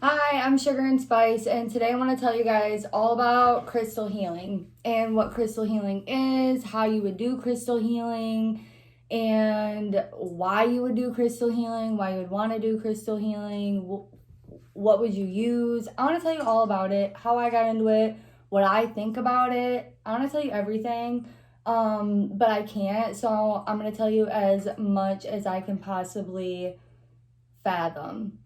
Hi, I'm Sugar and Spice, and today I want to tell you guys all about crystal healing and what crystal healing is, how you would do crystal healing, and why you would do crystal healing, why you would want to do crystal healing, what would you use. I want to tell you all about it, how I got into it, what I think about it. I want to tell you everything, but I can't, so I'm going to tell you as much as I can possibly fathom.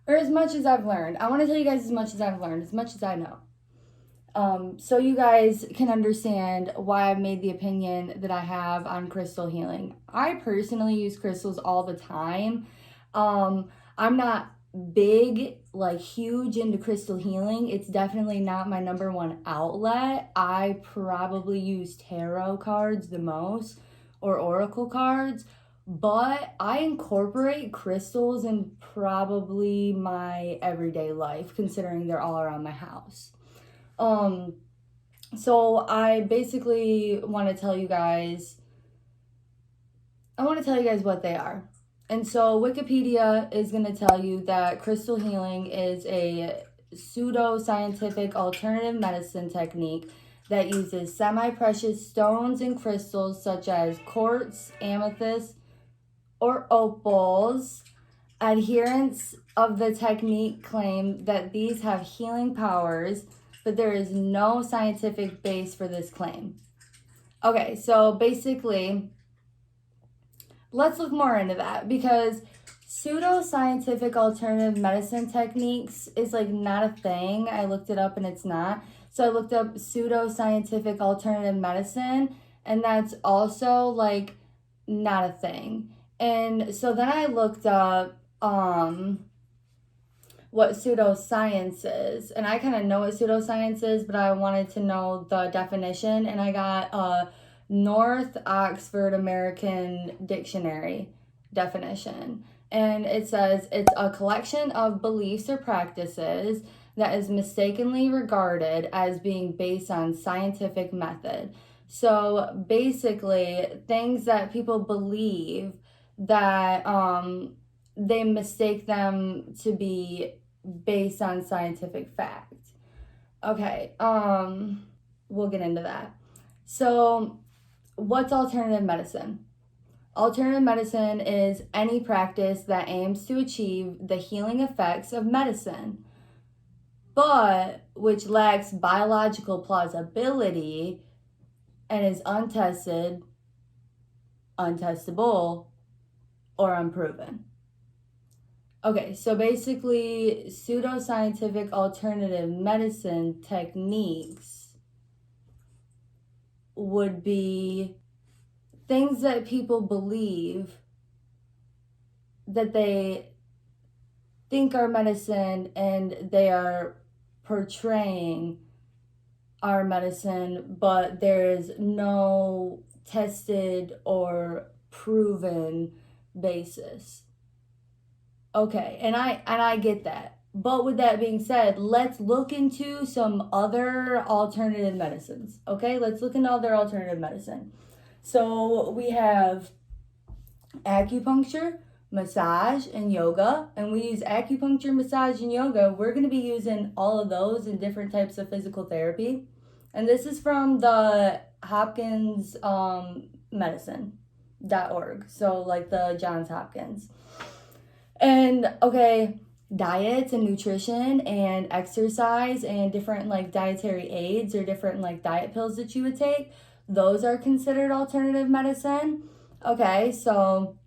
Or as much as I've learned. I want to tell you guys as much as I've learned, as much as I know. So you guys can understand why I've made the opinion that I have on crystal healing. I personally use crystals all the time. I'm not big, like huge into crystal healing. It's definitely not my number one outlet. I probably use tarot cards the most or oracle cards, but I incorporate crystals in probably my everyday life, considering they're all around my house. So I basically want to tell you guys, what they are. And so Wikipedia is going to tell you that crystal healing is a pseudo-scientific alternative medicine technique that uses semi-precious stones and crystals such as quartz, amethyst, or opals. Adherents of the technique claim that these have healing powers, but there is no scientific base for this claim. Okay, so basically, let's look more into that because pseudo-scientific alternative medicine techniques is like not a thing. I looked it up and it's not. So I looked up pseudo-scientific alternative medicine, and that's also like not a thing. And so then I looked up what pseudoscience is, and I kind of know what pseudoscience is, but I wanted to know the definition, and I got North Oxford American Dictionary definition, and it says it's a collection of beliefs or practices that is mistakenly regarded as being based on scientific method. So basically, things that people believe that they mistake them to be based on scientific fact. Okay, we'll get into that. So, what's alternative medicine? Alternative medicine is any practice that aims to achieve the healing effects of medicine, but which lacks biological plausibility and is untested, untestable, or unproven. Okay, so basically, pseudoscientific alternative medicine techniques would be things that people believe that they think are medicine and they are portraying our medicine, but there is no tested or proven basis. Okay, and I get that. But with that being said, let's look into some other alternative medicines. Okay, let's look into other alternative medicine. So we have acupuncture, massage, and yoga. And we use acupuncture, massage, and yoga. We're going to be using all of those in different types of physical therapy. And this is from the Hopkins medicine.org. So like the Johns Hopkins. And okay, diets and nutrition and exercise and different like dietary aids or different like diet pills that you would take, those are considered alternative medicine. Okay, so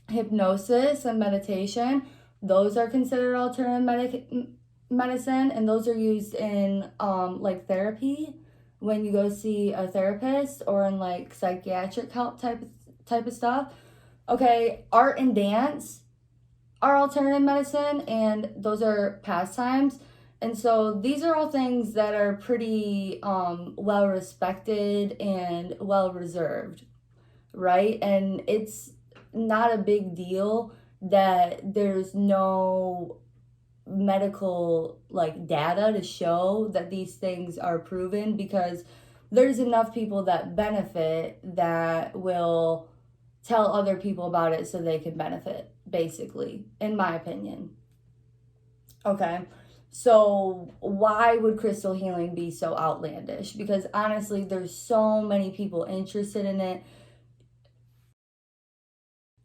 hypnosis and meditation, those are considered alternative medicine, and those are used in like therapy when you go see a therapist or in like psychiatric help type of stuff. Okay, art and dance are alternative medicine, and those are pastimes. And so these are all things that are pretty well respected and well reserved, right? And it's not a big deal that there's no medical like data to show that these things are proven, because there's enough people that benefit that will tell other people about it so they can benefit, basically, in my opinion. Okay. So why would crystal healing be so outlandish? Because honestly, there's so many people interested in it.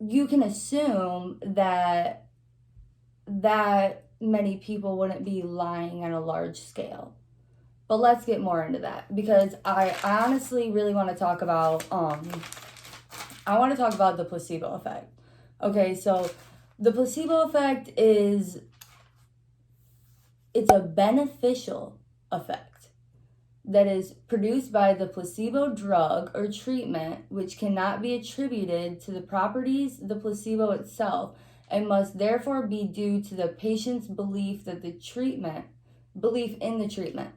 You can assume that many people wouldn't be lying on a large scale. But let's get more into that, because I honestly really want to talk about the placebo effect. Okay, so the placebo effect it's a beneficial effect that is produced by the placebo drug or treatment, which cannot be attributed to the properties of the placebo itself and must therefore be due to the patient's belief in the treatment.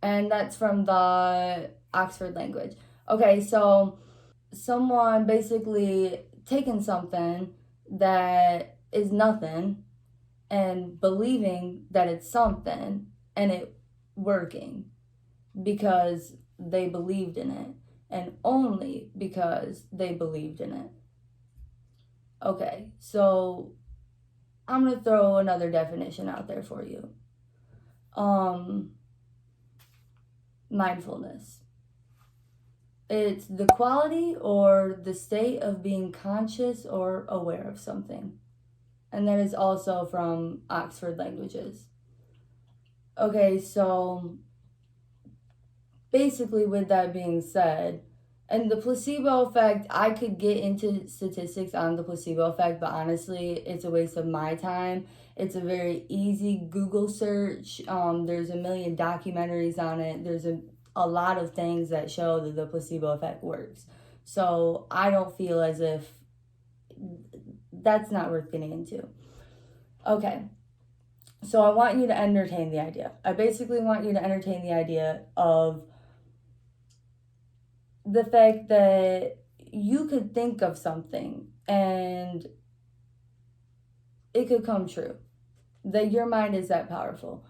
And that's from the Oxford language. Okay, so someone basically taking something that is nothing and believing that it's something and it working because they believed in it, and only because they believed in it. Okay, so I'm going to throw another definition out there for you. Mindfulness. It's the quality or the state of being conscious or aware of something. And that is also from Oxford Languages. Okay, so basically, with that being said, and the placebo effect, I could get into statistics on the placebo effect, but honestly, it's a waste of my time. It's a very easy Google search. There's a million documentaries on it. There's a lot of things that show that the placebo effect works. So I don't feel as if that's not worth getting into. Okay, so I want you to entertain the idea. I basically want you to entertain the idea of the fact that you could think of something and it could come true. That your mind is that powerful.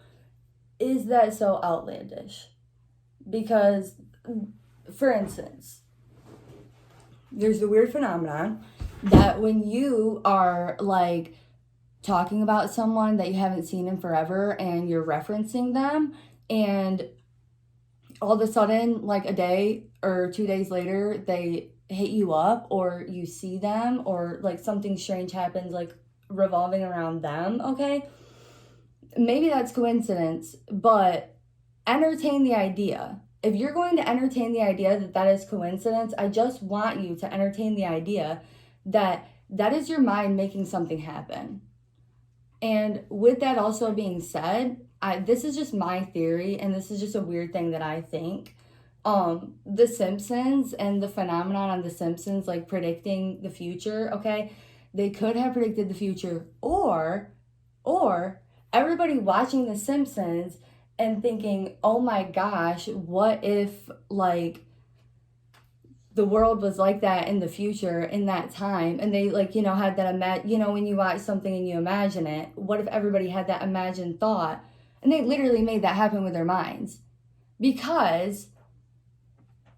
Is that so outlandish? Because, for instance, there's a weird phenomenon that when you are like talking about someone that you haven't seen in forever and you're referencing them, and all of a sudden, like a day or 2 days later, they hit you up, or you see them, or like something strange happens, like revolving around them. Okay, maybe that's coincidence, but entertain the idea. If you're going to entertain the idea that that is coincidence, I just want you to entertain the idea that that is your mind making something happen. And with that also being said, this is just my theory, and this is just a weird thing that I think. The Simpsons and the phenomenon on The Simpsons, like predicting the future, okay? They could have predicted the future, or everybody watching The Simpsons and thinking, oh my gosh, what if like the world was like that in the future in that time, and they like had that when you watch something and you imagine it, what if everybody had that imagined thought, and they literally made that happen with their minds? Because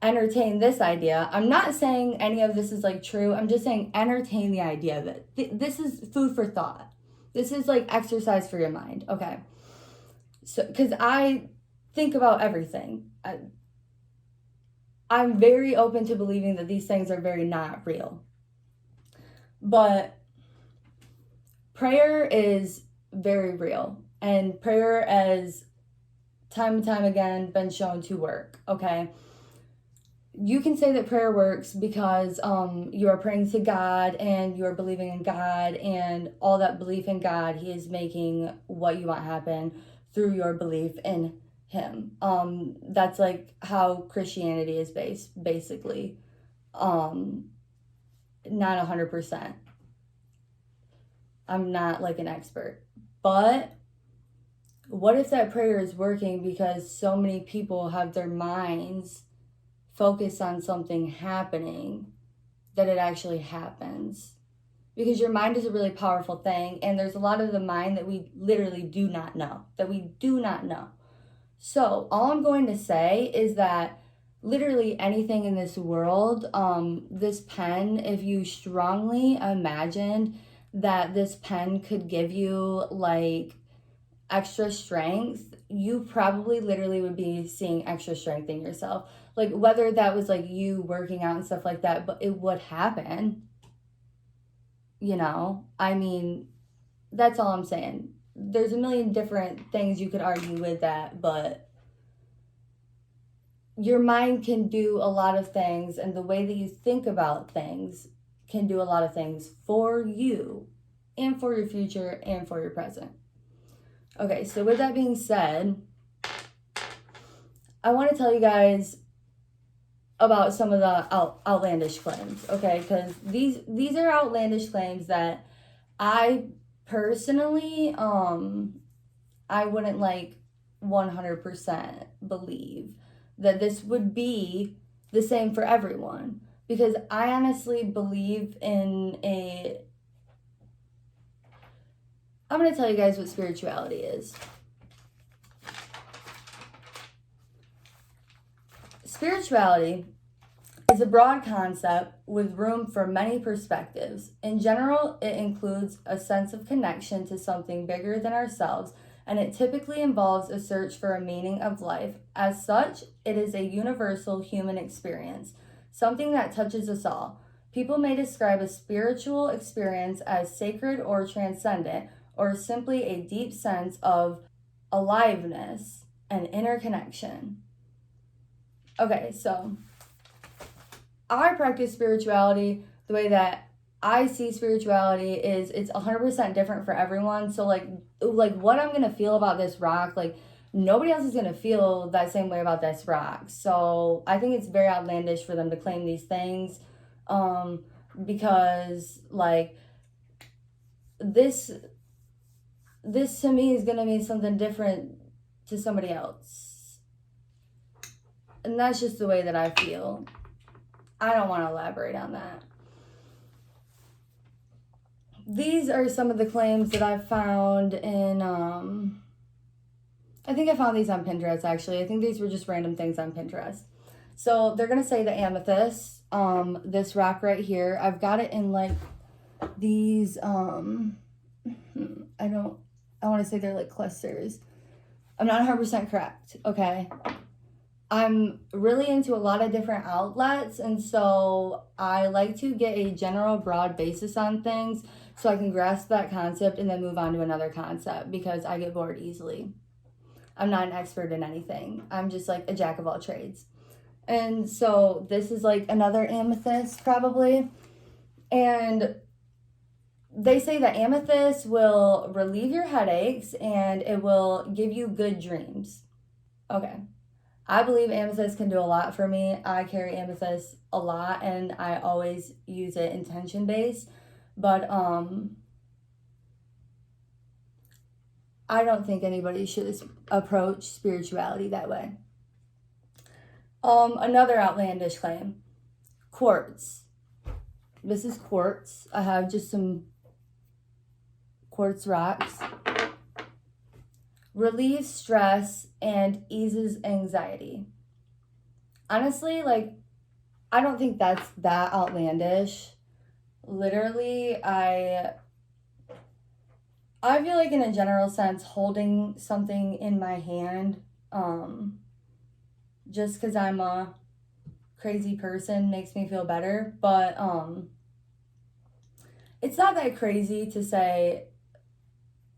entertain this idea. I'm not saying any of this is like true. I'm just saying entertain the idea of it. This is food for thought. This is like exercise for your mind. Okay. So, because I think about everything. I'm very open to believing that these things are very not real. But prayer is very real. And prayer has time and time again been shown to work. Okay. You can say that prayer works because you are praying to God and you are believing in God, and all that belief in God, He is making what you want happen through your belief in Him. That's like how Christianity is based, basically. Not 100%. I'm not like an expert. But what if that prayer is working because so many people have their minds focus on something happening that it actually happens? Because your mind is a really powerful thing, and there's a lot of the mind that we literally do not know, So all I'm going to say is that literally anything in this world, this pen, if you strongly imagined that this pen could give you like extra strength, you probably literally would be seeing extra strength in yourself. Like, whether that was like you working out and stuff like that, but it would happen. You know, I mean, that's all I'm saying. There's a million different things you could argue with that, but your mind can do a lot of things, and the way that you think about things can do a lot of things for you and for your future and for your present. Okay, so with that being said, I want to tell you guys about some of the outlandish claims, okay? Because these are outlandish claims that I personally, I wouldn't like 100% believe that this would be the same for everyone. Because I honestly believe in I'm going to tell you guys what spirituality is. Spirituality is a broad concept with room for many perspectives. In general, it includes a sense of connection to something bigger than ourselves, and it typically involves a search for a meaning of life. As such, it is a universal human experience, something that touches us all. People may describe a spiritual experience as sacred or transcendent, or simply a deep sense of aliveness and interconnection. Okay, so I practice spirituality the way that I see spirituality is it's 100% different for everyone. So like what I'm going to feel about this rock, like nobody else is going to feel that same way about this rock. So I think it's very outlandish for them to claim these things, because like this to me is going to mean something different to somebody else. And that's just the way that I feel. I don't want to elaborate on that. These are some of the claims that I've found in, I think I found these on Pinterest, actually. I think these were just random things on Pinterest. So they're going to say the amethyst, this rock right here. I've got it in like these, I want to say they're like clusters. I'm not 100% correct, okay? I'm really into a lot of different outlets, and so I like to get a general broad basis on things so I can grasp that concept and then move on to another concept, because I get bored easily. I'm not an expert in anything. I'm just like a jack of all trades. And so this is like another amethyst probably. And they say that amethyst will relieve your headaches and it will give you good dreams. Okay. I believe amethyst can do a lot for me. I carry amethyst a lot and I always use it intention based. But I don't think anybody should approach spirituality that way. Another outlandish claim. Quartz. This is quartz. I have just some quartz rocks. Relieves stress and eases anxiety. Honestly, like, I don't think that's that outlandish. Literally, I feel like in a general sense, holding something in my hand, just because I'm a crazy person makes me feel better. But it's not that crazy to say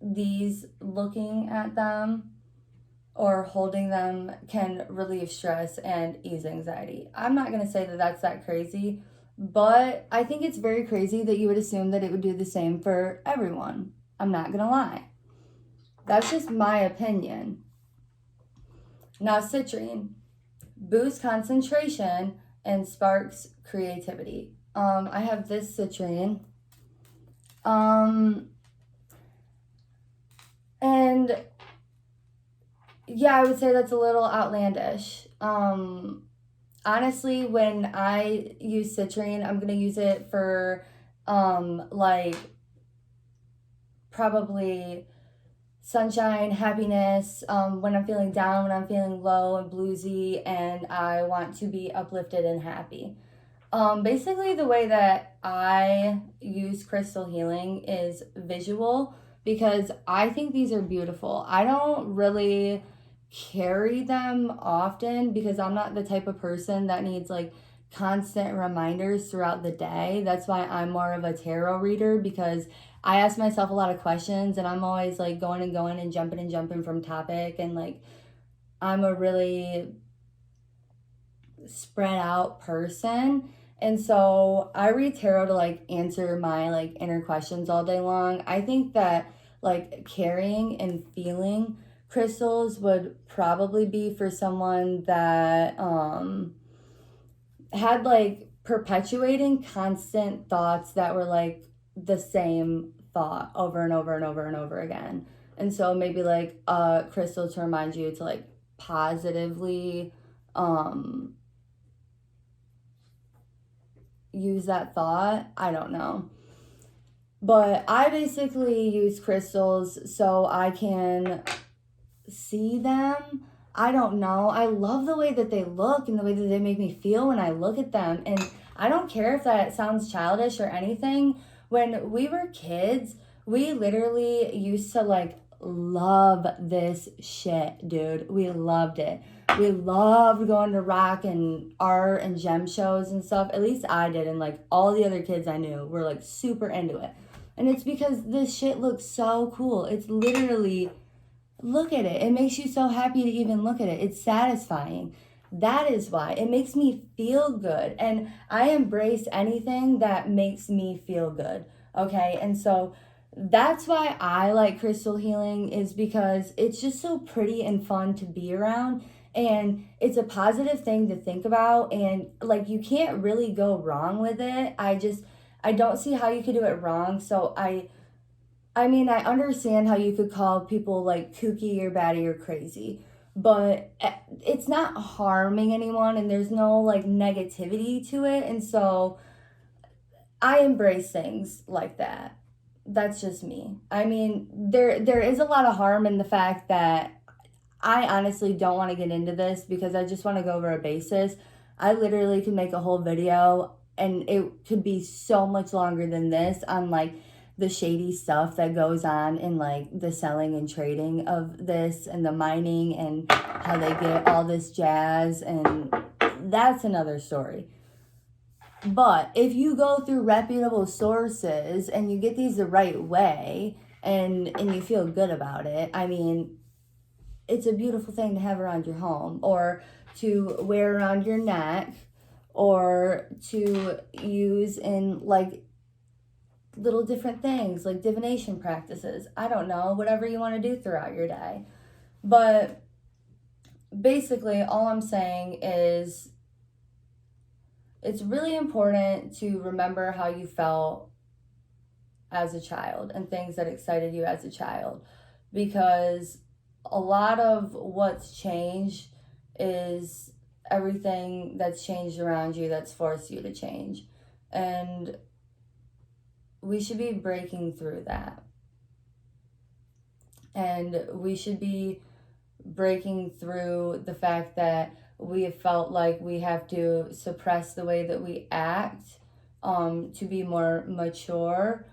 these, looking at them or holding them can relieve stress and ease anxiety. I'm not going to say that that's that crazy, but I think it's very crazy that you would assume that it would do the same for everyone. I'm not going to lie. That's just my opinion. Now, citrine boosts concentration and sparks creativity. I have this citrine. And yeah, I would say that's a little outlandish. Honestly, when I use citrine, I'm going to use it for like probably sunshine, happiness, when I'm feeling down, when I'm feeling low and bluesy and I want to be uplifted and happy. Basically, the way that I use crystal healing is visual, because I think these are beautiful. I don't really carry them often because I'm not the type of person that needs like constant reminders throughout the day. That's why I'm more of a tarot reader, because I ask myself a lot of questions and I'm always like going and jumping from topic, and like I'm a really spread out person. And so I read tarot to like answer my like inner questions all day long. I think that like carrying and feeling crystals would probably be for someone that had like perpetuating constant thoughts that were like the same thought over and over and over and over again. And so maybe like a crystal to remind you to like positively use that thought. I don't know. But I basically use crystals so I can see them. I don't know. I love the way that they look and the way that they make me feel when I look at them. And I don't care if that sounds childish or anything. When we were kids, we literally used to like love this shit, dude. We loved it. We loved going to rock and art and gem shows and stuff. At least I did. And like all the other kids I knew were like super into it. And it's because this shit looks so cool. It's literally, look at it. It makes you so happy to even look at it. It's satisfying. That is why. It makes me feel good. And I embrace anything that makes me feel good. Okay? And so that's why I like crystal healing, is because it's just so pretty and fun to be around. And it's a positive thing to think about. And like you can't really go wrong with it. I don't see how you could do it wrong. So I mean, I understand how you could call people like kooky or batty or crazy, but it's not harming anyone and there's no like negativity to it. And so I embrace things like that. That's just me. I mean, there is a lot of harm in the fact that I honestly don't want to get into this because I just want to go over a basis. I literally could make a whole video and it could be so much longer than this on like the shady stuff that goes on in like the selling and trading of this and the mining and how they get all this jazz, and that's another story. But if you go through reputable sources and you get these the right way and you feel good about it, I mean, it's a beautiful thing to have around your home or to wear around your neck or to use in like little different things like divination practices. I don't know, whatever you want to do throughout your day. But basically, all I'm saying is it's really important to remember how you felt as a child and things that excited you as a child, because a lot of what's changed is everything that's changed around you that's forced you to change. And we should be breaking through that. And we should be breaking through the fact that we have felt like we have to suppress the way that we act to be more mature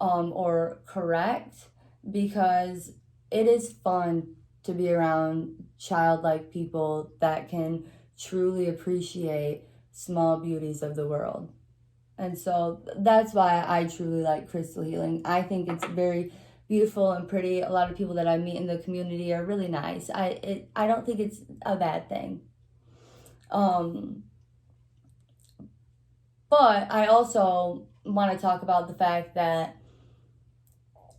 or correct, because it is fun to be around childlike people that can truly appreciate small beauties of the world. And so that's why I truly like crystal healing. I think it's very beautiful and pretty. A lot of people that I meet in the community are really nice. I don't think it's a bad thing. But I also want to talk about the fact that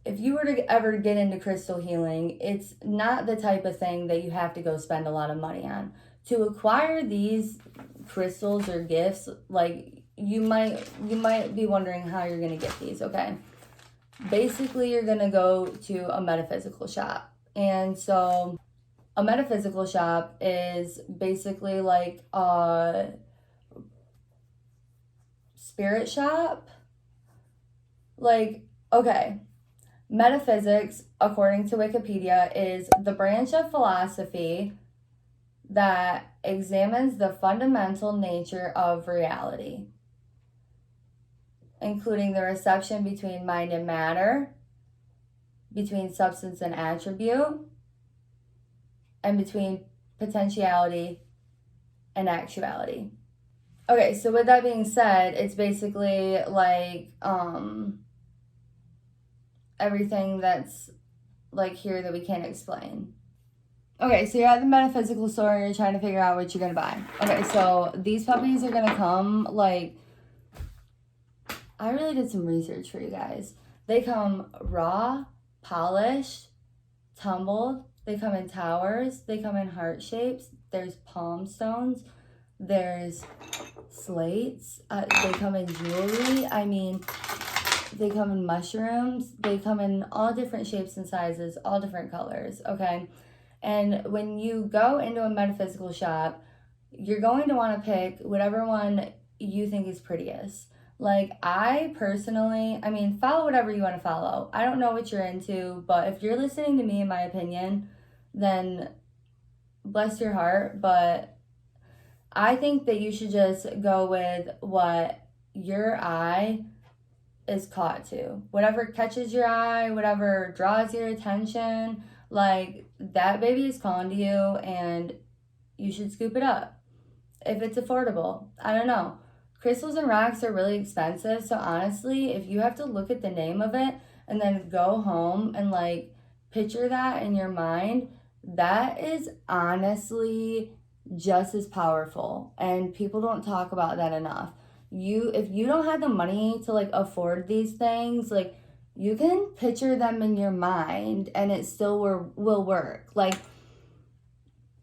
if you were to ever get into crystal healing, it's not the type of thing that you have to go spend a lot of money on. To acquire these crystals or gifts, like you might be wondering how you're going to get these, okay? Basically, you're going to go to a metaphysical shop. And so a metaphysical shop is basically like a spirit shop. Like, okay, metaphysics, according to Wikipedia, is the branch of philosophy that examines the fundamental nature of reality, including the reception between mind and matter, between substance and attribute, and between potentiality and actuality. Okay, so with that being said, it's basically like everything that's like here that we can't explain. Okay, so you're at the metaphysical store and you're trying to figure out what you're gonna buy. Okay, so these puppies are gonna come like, I really did some research for you guys. They come raw, polished, tumbled. They come in towers. They come in heart shapes. There's palm stones. There's slates. They come in jewelry. I mean, they come in mushrooms. They come in all different shapes and sizes, all different colors, okay? And when you go into a metaphysical shop, you're going to want to pick whatever one you think is prettiest. Like, I personally, I mean, follow whatever you want to follow. I don't know what you're into, but if you're listening to me, in my opinion, then bless your heart. But I think that you should just go with what your eye is caught to. Whatever catches your eye, whatever draws your attention, like, that baby is calling to you and you should scoop it up. If it's affordable, I don't know. Crystals and rocks are really expensive, so honestly, if you have to look at the name of it and then go home and like picture that in your mind, that is honestly just as powerful, and people don't talk about that enough. If you don't have the money to like afford these things, like, you can picture them in your mind and it still will work. Like,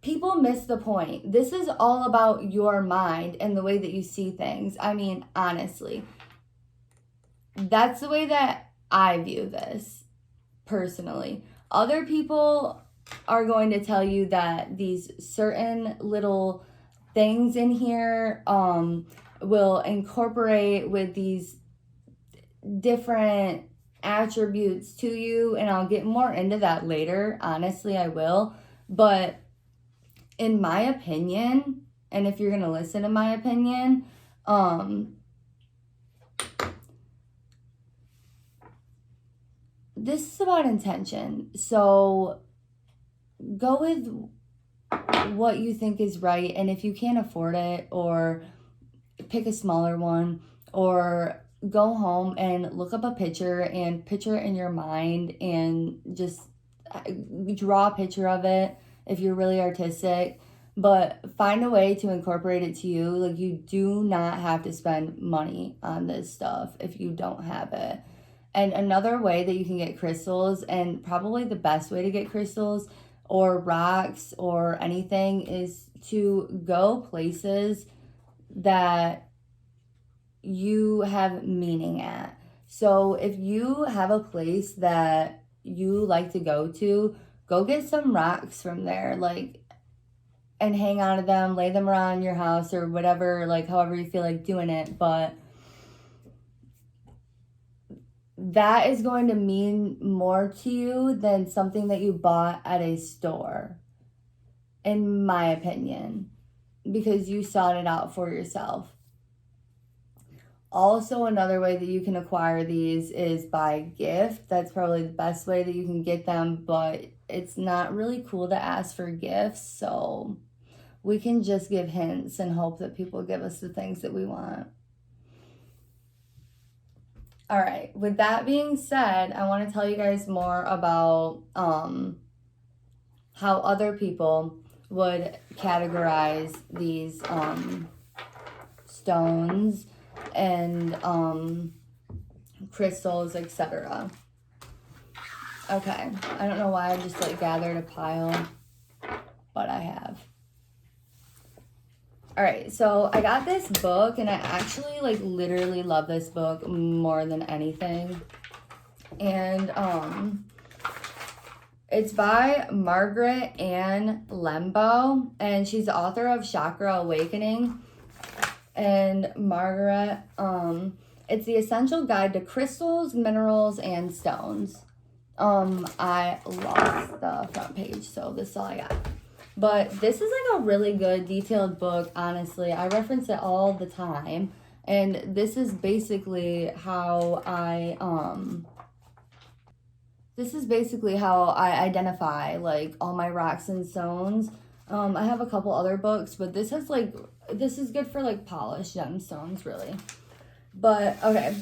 people miss the point. This is all about your mind and the way that you see things. I mean, honestly, that's the way that I view this personally. Other people are going to tell you that these certain little things in here will incorporate with these different attributes to you, and I'll get more into that later. Honestly, I will. But in my opinion, and if you're gonna listen to my opinion, this is about intention. So go with what you think is right, and if you can't afford it, or pick a smaller one, or go home and look up a picture and picture it in your mind and just draw a picture of it if you're really artistic, but find a way to incorporate it to you. Like, you do not have to spend money on this stuff if you don't have it. And another way that you can get crystals, and probably the best way to get crystals or rocks or anything, is to go places that you have meaning at. So if you have a place that you like to go get some rocks from there, like, and hang on to them, lay them around your house or whatever, like, however you feel like doing it. But that is going to mean more to you than something that you bought at a store, in my opinion, because you sought it out for yourself. Also, another way that you can acquire these is by gift. That's probably the best way that you can get them, but it's not really cool to ask for gifts, so we can just give hints and hope that people give us the things that we want. All right, with that being said, I want to tell you guys more about how other people would categorize these stones and crystals, etc. Okay, I don't know why I just like gathered a pile, but I have. All right, so I got this book, and I actually like literally love this book more than anything. And it's by Margaret Ann Lembo, and she's the author of Chakra Awakening. And Margaret, it's the essential guide to crystals, minerals, and stones. I lost the front page, so this is all I got. But this is like a really good detailed book, honestly. I reference it all the time. And this is basically how I this is basically how I identify like all my rocks and stones. I have a couple other books, but this is good for like polished gemstones, really. But okay,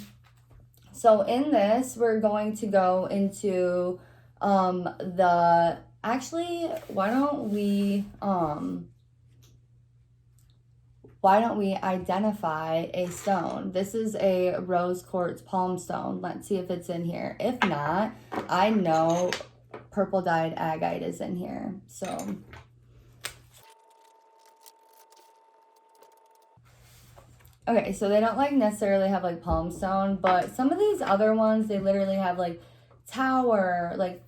so in this we're going to go into the actually why don't we identify a stone? This is a rose quartz palm stone. Let's see if it's in here. If not, I know purple dyed agate is in here. So okay, so they don't like necessarily have like palm stone, but some of these other ones they literally have like tower, like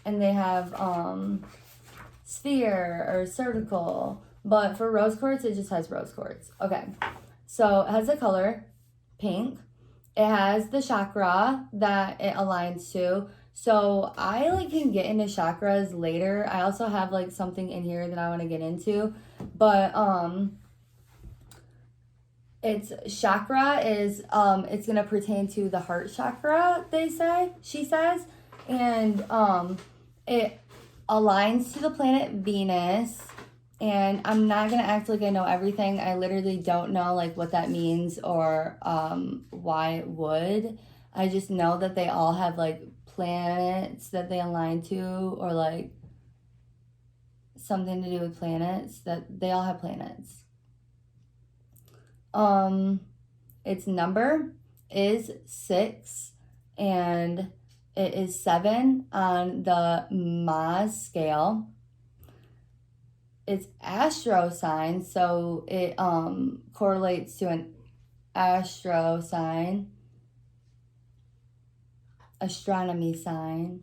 and they have sphere or circle. But for rose quartz, it just has rose quartz. Okay, so it has the color pink. It has the chakra that it aligns to. So I like can get into chakras later. I also have like something in here that I want to get into, but its chakra is it's gonna pertain to the heart chakra. She says, and it aligns to the planet Venus. And I'm not going to act like I know everything. I literally don't know like what that means or why it would. I just know that they all have like planets that they align to, or like something to do with planets, that they all have planets. Its number is 6 and it is 7 on the Maz scale. It's astro sign, so it correlates to an astro sign, astronomy sign,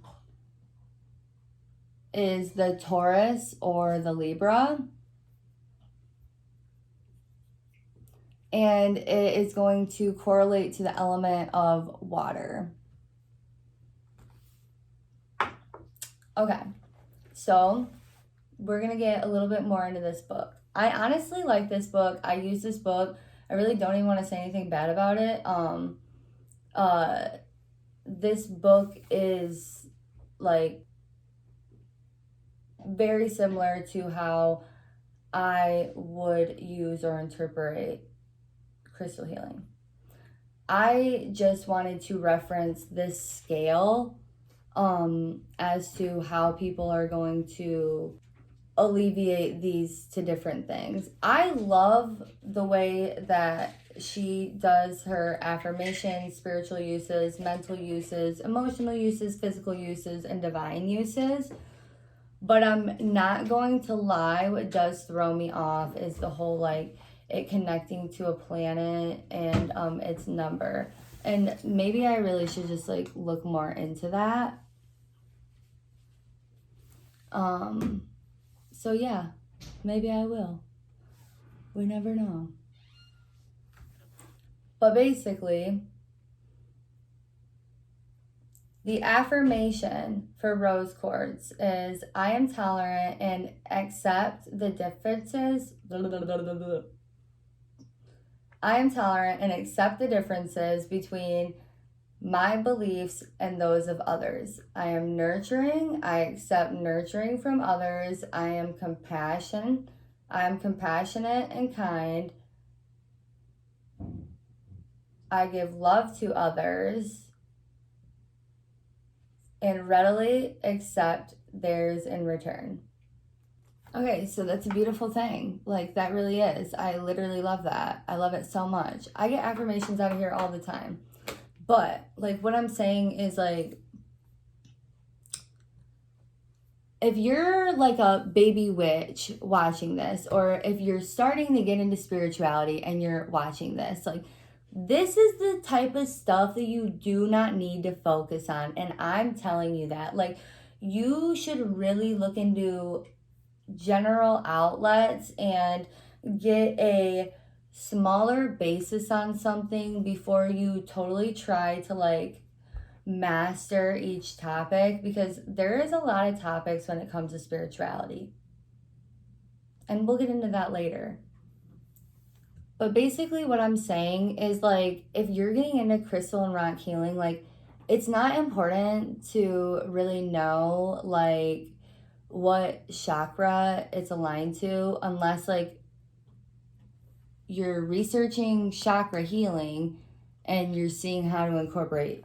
is the Taurus or the Libra. And it is going to correlate to the element of water. Okay, so we're going to get a little bit more into this book. I honestly like this book. I use this book. I really don't even want to say anything bad about it. This book is like very similar to how I would use or interpret crystal healing. I just wanted to reference this scale as to how people are going to alleviate these to different things. I love the way that she does her affirmations, spiritual uses, mental uses, emotional uses, physical uses, and divine uses. But I'm not going to lie, what does throw me off is the whole like it connecting to a planet and its number. And maybe I really should just like look more into that. So yeah, maybe I will. We never know. But basically, the affirmation for rose quartz is I am tolerant and accept the differences. I am tolerant and accept the differences between my beliefs and those of others. I am nurturing. I accept nurturing from others. I am compassionate and kind. I give love to others and readily accept theirs in return. Okay, so that's a beautiful thing. Like, that really is. I literally love that. I love it so much. I get affirmations out of here all the time. But, like, what I'm saying is, like, if you're, like, a baby witch watching this, or if you're starting to get into spirituality and you're watching this, like, this is the type of stuff that you do not need to focus on. And I'm telling you that. Like, you should really look into general outlets and get a smaller basis on something before you totally try to like master each topic, because there is a lot of topics when it comes to spirituality, and we'll get into that later. But basically what I'm saying is, like, if you're getting into crystal and rock healing, like, it's not important to really know like what chakra it's aligned to unless like you're researching chakra healing and you're seeing how to incorporate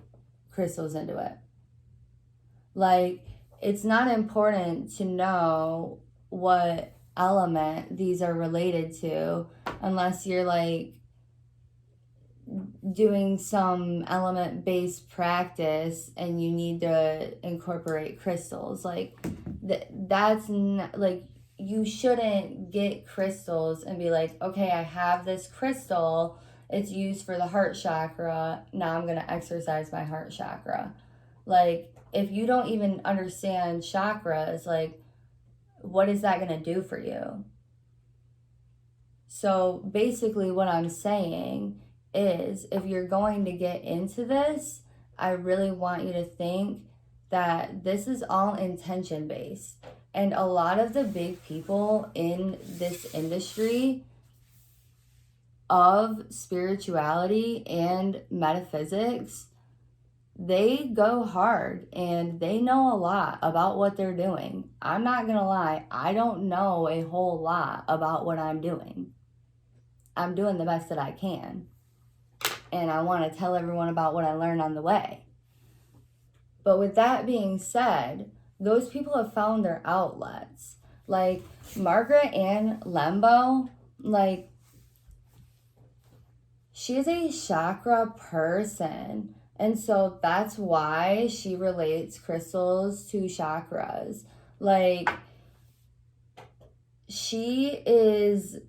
crystals into it. Like, it's not important to know what element these are related to unless you're like doing some element based practice and you need to incorporate crystals. Like, that's not like, you shouldn't get crystals and be like, okay, I have this crystal, it's used for the heart chakra, now I'm gonna exercise my heart chakra. Like, if you don't even understand chakras, like, what is that gonna do for you? So basically what I'm saying is, if you're going to get into this, I really want you to think that this is all intention based. And a lot of the big people in this industry of spirituality and metaphysics, they go hard and they know a lot about what they're doing. I'm not gonna lie, I don't know a whole lot about what I'm doing. I'm doing the best that I can. And I want to tell everyone about what I learned on the way. But with that being said, those people have found their outlets. Like Margaret Ann Lembo, like, she's a chakra person. And so that's why she relates crystals to chakras. Like, she is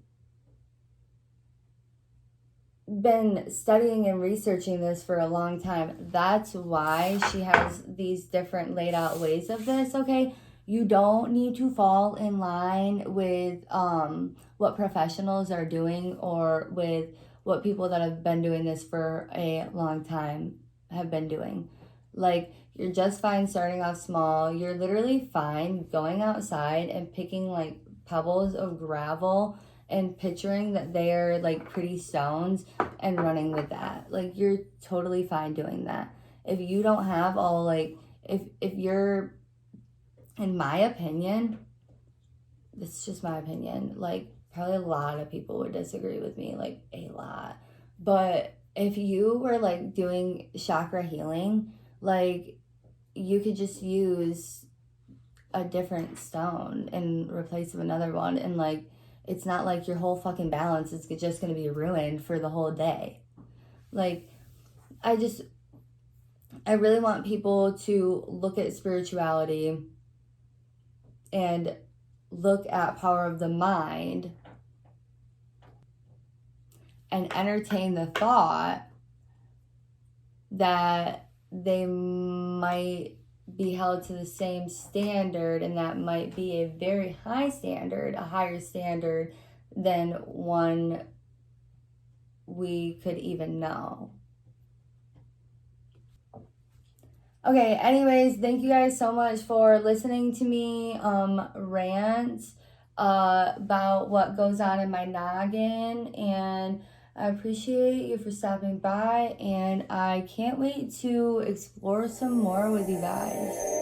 been studying and researching this for a long time. That's why she has these different laid out ways of this, okay? You don't need to fall in line with what professionals are doing or with what people that have been doing this for a long time have been doing. Like, you're just fine starting off small. You're literally fine going outside and picking like pebbles of gravel and picturing that they're like pretty stones and running with that. Like, you're totally fine doing that. If you don't have all like, if you're, in my opinion, this is just my opinion, like probably a lot of people would disagree with me, like a lot. But if you were like doing chakra healing, like, you could just use a different stone and replace with another one, and like, it's not like your whole fucking balance is just going to be ruined for the whole day. Like, I really want people to look at spirituality and look at power of the mind and entertain the thought that they might be held to the same standard, and that might be a very high standard, a higher standard than one we could even know. Okay, anyways, thank you guys so much for listening to me rant about what goes on in my noggin, and I appreciate you for stopping by, and I can't wait to explore some more with you guys.